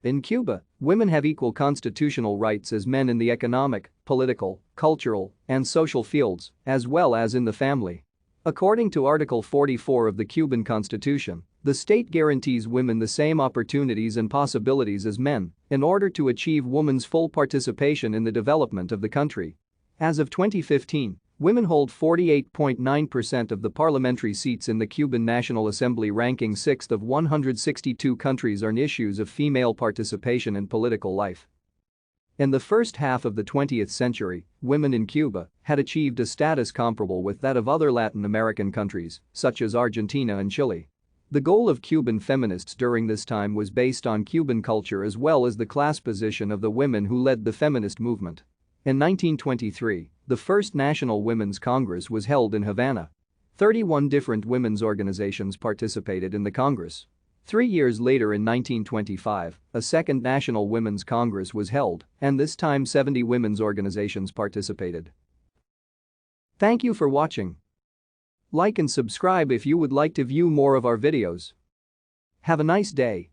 In Cuba, women have equal constitutional rights as men in the economic, political, cultural, and social fields, as well as in the family. According to Article 44 of the Cuban Constitution, the state guarantees women the same opportunities and possibilities as men in order to achieve women's full participation in the development of the country. As of 2015, women hold 48.9% of the parliamentary seats in the Cuban National Assembly, ranking 6th of 162 countries on issues of female participation in political life. In the first half of the 20th century, women in Cuba had achieved a status comparable with that of other Latin American countries, such as Argentina and Chile. The goal of Cuban feminists during this time was based on Cuban culture as well as the class position of the women who led the feminist movement. In 1923, the first National Women's Congress was held in Havana. 31 different women's organizations participated in the Congress. 3 years later, in 1925, a second National Women's Congress was held, and this time 70 women's organizations participated. Thank you for watching. Like and subscribe if you would like to view more of our videos. Have a nice day.